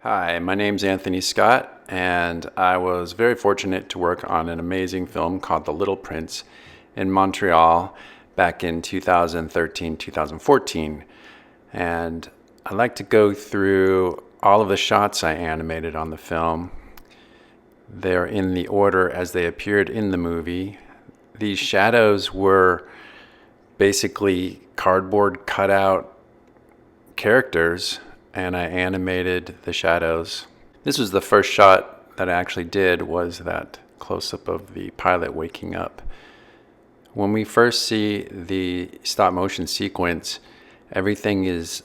Hi, my name's Anthony Scott, and I was very fortunate to work on an amazing film called The Little Prince in Montreal back in 2013, 2014. And I'd like to go through all of the shots I animated on the film. They're in the order as they appeared in the movie. These shadows were basically cardboard cutout characters, and I animated the shadows. This was the first shot that I actually did, was that close-up of the pilot waking up. When we first see the stop motion sequence, everything is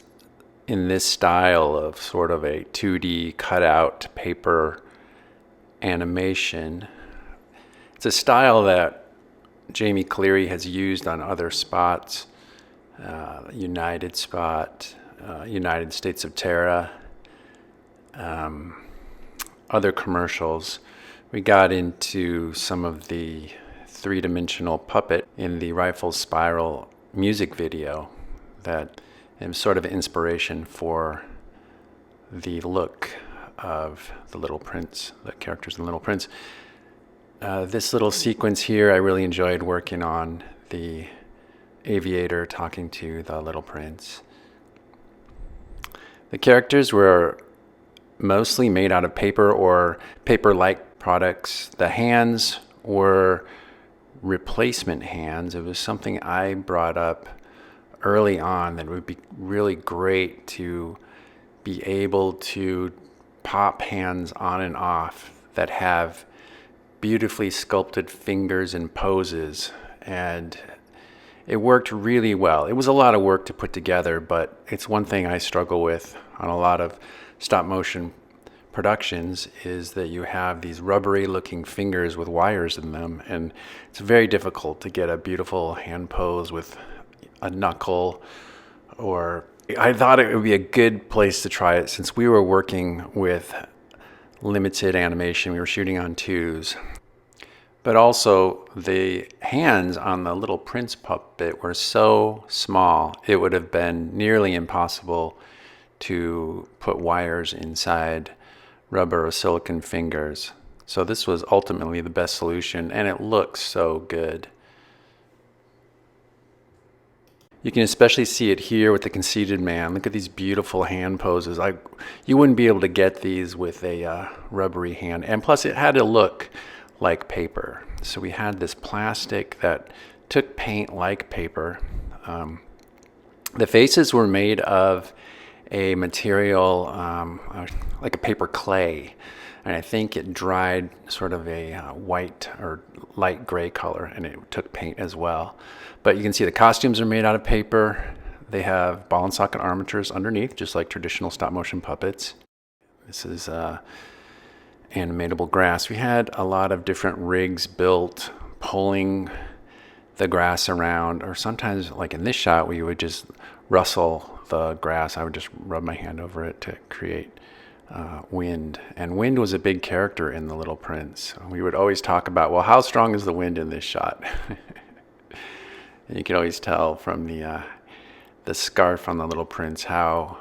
in this style of sort of a 2D cutout paper animation. It's a style that Jamie Cleary has used on other spots, United Spot, United States of Terra, other commercials. We got into some of the three-dimensional puppet in the Rifle Spiral music video that is sort of inspiration for the look of the Little Prince, the characters in the Little Prince. This little sequence here, I really enjoyed working on the aviator talking to the Little Prince. The characters were mostly made out of paper or paper-like products. The hands were replacement hands. It was something I brought up early on that would be really great to be able to pop hands on and off that have beautifully sculpted fingers and poses, and it worked really well. It was a lot of work to put together, but it's one thing I struggle with on a lot of stop motion productions, is that you have these rubbery looking fingers with wires in them, and it's very difficult to get a beautiful hand pose with a knuckle. Or I thought it would be a good place to try it since we were working with limited animation. We were shooting on 2s. But also, the hands on the Little Prince puppet were so small, it would have been nearly impossible to put wires inside rubber or silicone fingers. So this was ultimately the best solution, and it looks so good. You can especially see it here with the conceited man. Look at these beautiful hand poses. You wouldn't be able to get these with a rubbery hand. And plus, it had to look like paper. So we had this plastic that took paint like paper. The faces were made of a material like a paper clay, and I think it dried sort of a white or light gray color, and it took paint as well. But you can see the costumes are made out of paper. They have ball and socket armatures underneath, just like traditional stop motion puppets. This is animatable grass. We had a lot of different rigs built, pulling the grass around, or sometimes, like in this shot, we would just rustle the grass. I would just rub my hand over it to create wind. And wind was a big character in The Little Prince. We would always talk about, well, how strong is the wind in this shot? And you can always tell from the scarf on the Little Prince how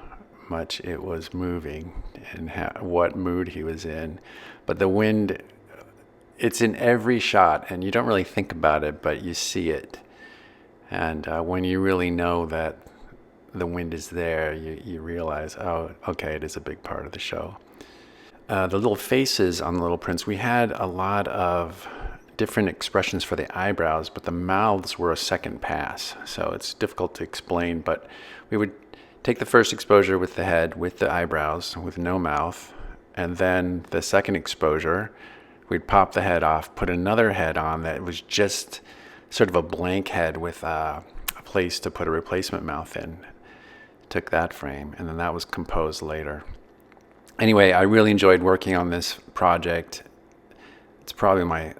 much it was moving and what mood he was in. But the wind, it's in every shot, and you don't really think about it, but you see it. And when you really know that the wind is there, you realize, oh, okay, it is a big part of the show. The little faces on the Little Prince, we had a lot of different expressions for the eyebrows, but the mouths were a second pass, so it's difficult to explain. But we would take the first exposure with the head, with the eyebrows, with no mouth, and then the second exposure, we'd pop the head off, put another head on that was just sort of a blank head with a place to put a replacement mouth in. Took that frame, and then that was composed later. Anyway, I really enjoyed working on this project. It's probably my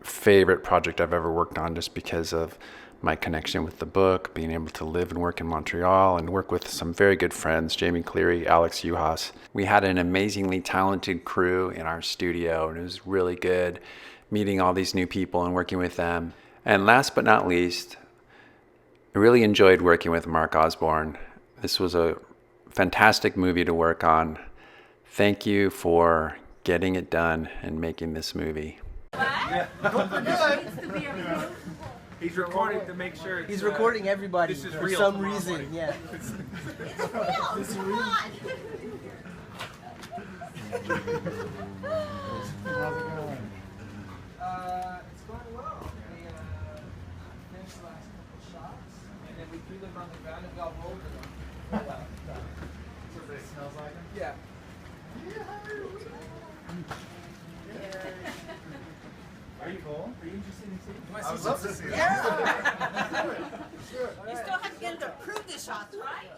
favorite project I've ever worked on, just because of my connection with the book, being able to live and work in Montreal and work with some very good friends, Jamie Cleary, Alex Uhas. We had an amazingly talented crew in our studio, and it was really good meeting all these new people and working with them. And last but not least, I really enjoyed working with Mark Osborne. This was a fantastic movie to work on. Thank you for getting it done and making this movie. He's recording to make sure He's recording everybody this is for real some tomorrow reason. morning. Yeah. It's real. Come on. How's it going? It's going well. We finished the last couple shots, and then we threw them on the ground and got rolled in them. That's what it smells like. Yeah. Are you cool? Are you interested in seeing? I would love to see it. You still have to get him to prove the shots, right?